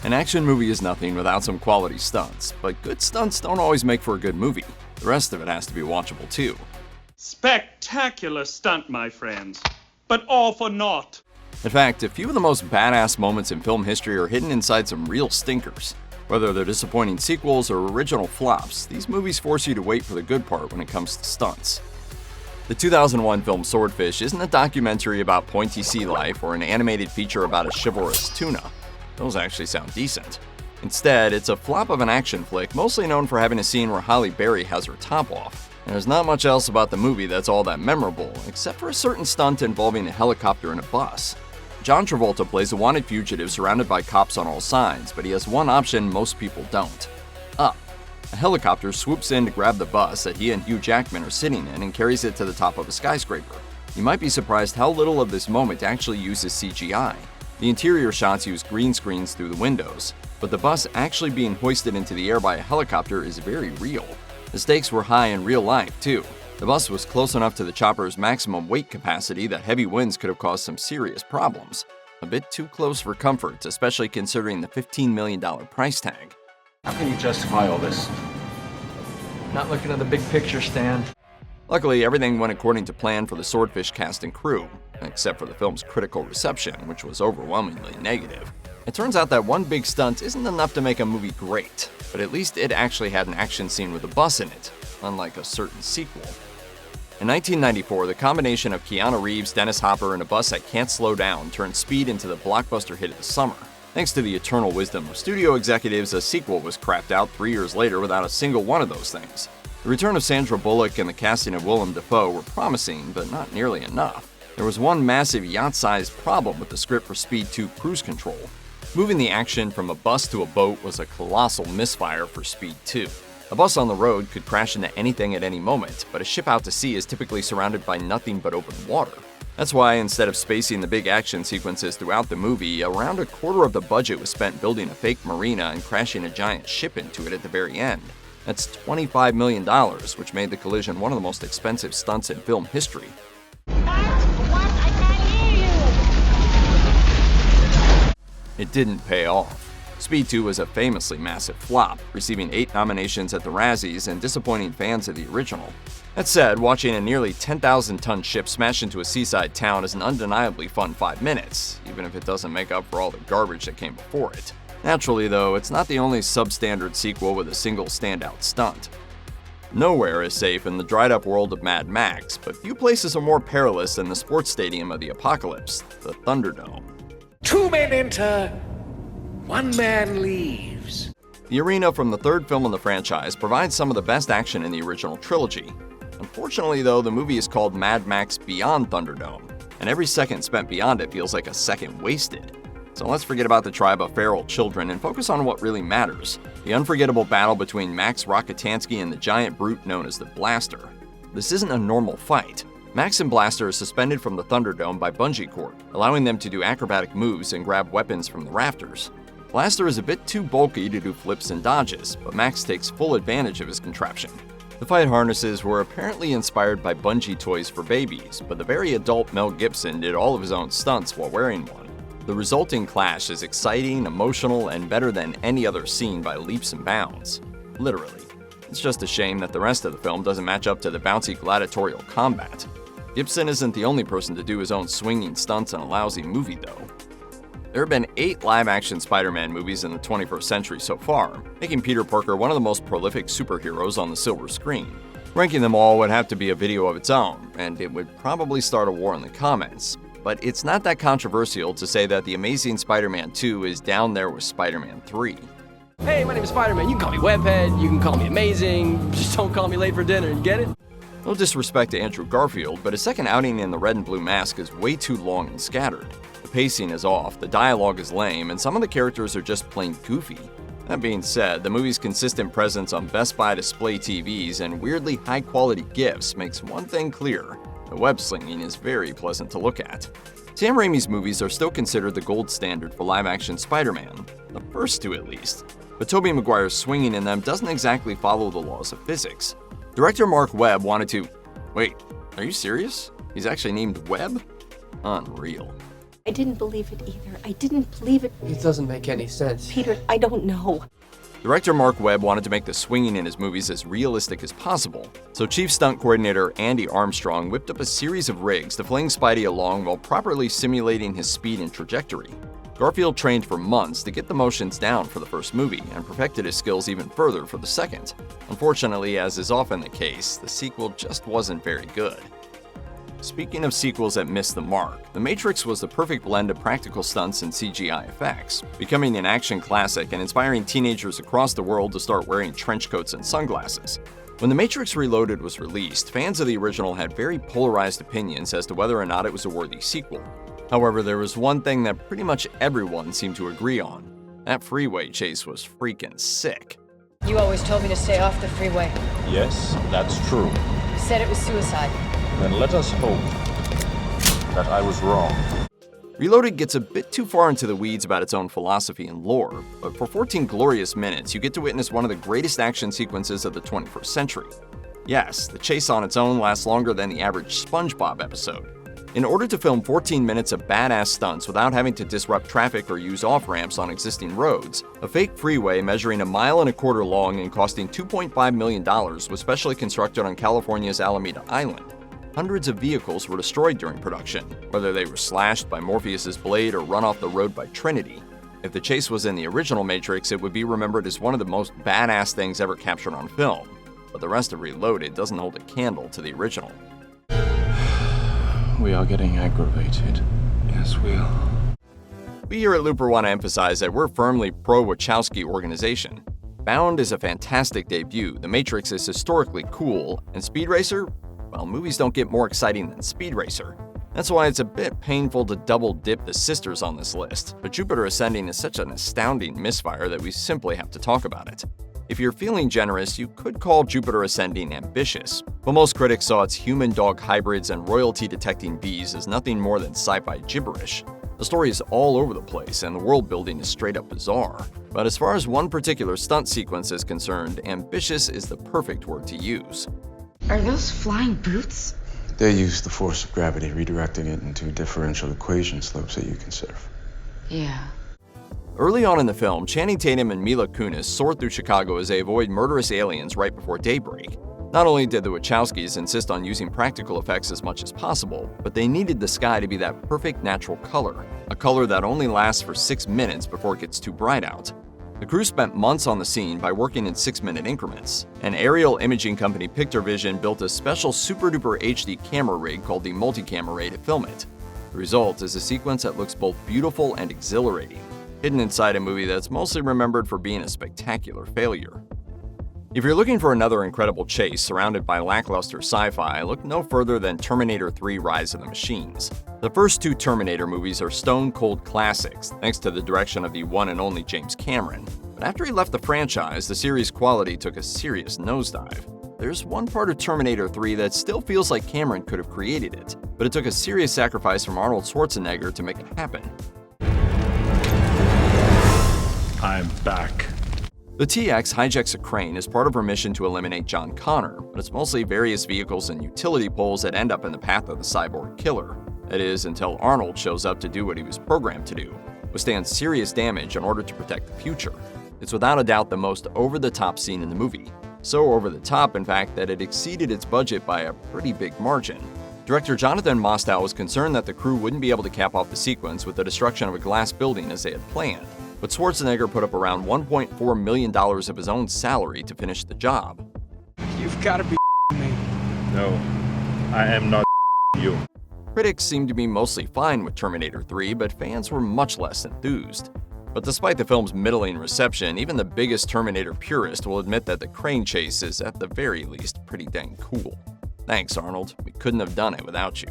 An action movie is nothing without some quality stunts, but good stunts don't always make for a good movie. The rest of it has to be watchable too. Spectacular stunt, my friends, but all for naught. In fact, a few of the most badass moments in film history are hidden inside some real stinkers. Whether they're disappointing sequels or original flops, these movies force you to wait for the good part when it comes to stunts. The 2001 film Swordfish isn't a documentary about pointy sea life or an animated feature about a chivalrous tuna. Those actually sound decent. Instead, it's a flop of an action flick mostly known for having a scene where Halle Berry has her top off. And there's not much else about the movie that's all that memorable, except for a certain stunt involving a helicopter and a bus. John Travolta plays a wanted fugitive surrounded by cops on all sides, but he has one option most people don't: up. A helicopter swoops in to grab the bus that he and Hugh Jackman are sitting in and carries it to the top of a skyscraper. You might be surprised how little of this moment actually uses CGI. The interior shots use green screens through the windows, but the bus actually being hoisted into the air by a helicopter is very real. The stakes were high in real life, too. The bus was close enough to the chopper's maximum weight capacity that heavy winds could have caused some serious problems. A bit too close for comfort, especially considering the $15 million price tag. How can you justify all this? Not looking at the big picture, Stan. Luckily, everything went according to plan for the Swordfish cast and crew, except for the film's critical reception, which was overwhelmingly negative. It turns out that one big stunt isn't enough to make a movie great, but at least it actually had an action scene with a bus in it, unlike a certain sequel. In 1994, the combination of Keanu Reeves, Dennis Hopper, and a bus that can't slow down turned Speed into the blockbuster hit of the summer. Thanks to the eternal wisdom of studio executives, a sequel was crapped out 3 years later without a single one of those things. The return of Sandra Bullock and the casting of Willem Dafoe were promising, but not nearly enough. There was one massive yacht-sized problem with the script for Speed 2 Cruise Control. Moving the action from a bus to a boat was a colossal misfire for Speed 2. A bus on the road could crash into anything at any moment, but a ship out to sea is typically surrounded by nothing but open water. That's why, instead of spacing the big action sequences throughout the movie, around a quarter of the budget was spent building a fake marina and crashing a giant ship into it at the very end. That's $25 million, which made the collision one of the most expensive stunts in film history. It didn't pay off. Speed 2 was a famously massive flop, receiving 8 nominations at the Razzies and disappointing fans of the original. That said, watching a nearly 10,000-ton ship smash into a seaside town is an undeniably fun 5 minutes, even if it doesn't make up for all the garbage that came before it. Naturally, though, it's not the only substandard sequel with a single standout stunt. Nowhere is safe in the dried-up world of Mad Max, but few places are more perilous than the sports stadium of the apocalypse, the Thunderdome. 2 men enter, 1 man leaves. The arena from the third film in the franchise provides some of the best action in the original trilogy. Unfortunately, though, the movie is called Mad Max Beyond Thunderdome, and every second spent beyond it feels like a second wasted. So let's forget about the tribe of feral children and focus on what really matters: the unforgettable battle between Max Rockatansky and the giant brute known as the Blaster. This isn't a normal fight. Max and Blaster are suspended from the Thunderdome by bungee cord, allowing them to do acrobatic moves and grab weapons from the rafters. Blaster is a bit too bulky to do flips and dodges, but Max takes full advantage of his contraption. The fight harnesses were apparently inspired by bungee toys for babies, but the very adult Mel Gibson did all of his own stunts while wearing one. The resulting clash is exciting, emotional, and better than any other scene by leaps and bounds. Literally. It's just a shame that the rest of the film doesn't match up to the bouncy gladiatorial combat. Gibson isn't the only person to do his own swinging stunts in a lousy movie, though. There have been 8 live-action Spider-Man movies in the 21st century so far, making Peter Parker one of the most prolific superheroes on the silver screen. Ranking them all would have to be a video of its own, and it would probably start a war in the comments. But it's not that controversial to say that The Amazing Spider-Man 2 is down there with Spider-Man 3. Hey, my name is Spider-Man. You can call me Webhead, you can call me Amazing, just don't call me late for dinner, you get it? No disrespect to Andrew Garfield, but his second outing in the red and blue mask is way too long and scattered. The pacing is off, the dialogue is lame, and some of the characters are just plain goofy. That being said, the movie's consistent presence on Best Buy display TVs and weirdly high-quality gifts makes one thing clear: the web-slinging is very pleasant to look at. Sam Raimi's movies are still considered the gold standard for live-action Spider-Man, the first 2 at least, but Tobey Maguire's swinging in them doesn't exactly follow the laws of physics. Director Mark Webb wanted to... Wait, are you serious? He's actually named Webb? Unreal. I didn't believe it either. I didn't believe it. It doesn't make any sense. Peter, I don't know. Director Mark Webb wanted to make the swinging in his movies as realistic as possible, so Chief Stunt Coordinator Andy Armstrong whipped up a series of rigs to fling Spidey along while properly simulating his speed and trajectory. Garfield trained for months to get the motions down for the first movie and perfected his skills even further for the second. Unfortunately, as is often the case, the sequel just wasn't very good. Speaking of sequels that missed the mark, The Matrix was the perfect blend of practical stunts and CGI effects, becoming an action classic and inspiring teenagers across the world to start wearing trench coats and sunglasses. When The Matrix Reloaded was released, fans of the original had very polarized opinions as to whether or not it was a worthy sequel. However, there was one thing that pretty much everyone seemed to agree on. That freeway chase was freaking sick. You always told me to stay off the freeway. Yes, that's true. You said it was suicide. Then let us hope that I was wrong. Reloaded gets a bit too far into the weeds about its own philosophy and lore, but for 14 glorious minutes, you get to witness one of the greatest action sequences of the 21st century. Yes, the chase on its own lasts longer than the average SpongeBob episode. In order to film 14 minutes of badass stunts without having to disrupt traffic or use off-ramps on existing roads, a fake freeway measuring 1.25 miles long and costing $2.5 million was specially constructed on California's Alameda Island. Hundreds of vehicles were destroyed during production, whether they were slashed by Morpheus's blade or run off the road by Trinity. If the chase was in the original Matrix, it would be remembered as one of the most badass things ever captured on film, but the rest of Reloaded doesn't hold a candle to the original. We are getting aggravated. Yes, we are. We here at Looper want to emphasize that we're firmly pro-Wachowski organization. Bound is a fantastic debut, The Matrix is historically cool, and Speed Racer? Well, movies don't get more exciting than Speed Racer. That's why it's a bit painful to double-dip the sisters on this list, but Jupiter Ascending is such an astounding misfire that we simply have to talk about it. If you're feeling generous, you could call Jupiter Ascending ambitious, but most critics saw its human-dog hybrids and royalty-detecting bees as nothing more than sci-fi gibberish. The story is all over the place, and the world-building is straight-up bizarre. But as far as one particular stunt sequence is concerned, ambitious is the perfect word to use. Are those flying boots? They use the force of gravity, redirecting it into differential equation slopes that you can surf. Yeah. Early on in the film, Channing Tatum and Mila Kunis soar through Chicago as they avoid murderous aliens right before daybreak. Not only did the Wachowskis insist on using practical effects as much as possible, but they needed the sky to be that perfect natural color, a color that only lasts for 6 minutes before it gets too bright out. The crew spent months on the scene by working in 6-minute increments. An aerial imaging company, Pictorvision, built a special super-duper HD camera rig called the multicam array to film it. The result is a sequence that looks both beautiful and exhilarating, hidden inside a movie that's mostly remembered for being a spectacular failure. If you're looking for another incredible chase surrounded by lackluster sci-fi, look no further than Terminator 3: Rise of the Machines. The first 2 Terminator movies are stone-cold classics, thanks to the direction of the one and only James Cameron. But after he left the franchise, the series' quality took a serious nosedive. There's one part of Terminator 3 that still feels like Cameron could have created it, but it took a serious sacrifice from Arnold Schwarzenegger to make it happen. I'm back. The TX hijacks a crane as part of her mission to eliminate John Connor, but it's mostly various vehicles and utility poles that end up in the path of the cyborg killer. That is, until Arnold shows up to do what he was programmed to do, withstand serious damage in order to protect the future. It's without a doubt the most over-the-top scene in the movie. So over the top, in fact, that it exceeded its budget by a pretty big margin. Director Jonathan Mostow was concerned that the crew wouldn't be able to cap off the sequence with the destruction of a glass building as they had planned. But Schwarzenegger put up around $1.4 million of his own salary to finish the job. You've got to be me. No, I am not you. Critics seemed to be mostly fine with Terminator 3, but fans were much less enthused. But despite the film's middling reception, even the biggest Terminator purist will admit that the crane chase is, at the very least, pretty dang cool. Thanks, Arnold. We couldn't have done it without you.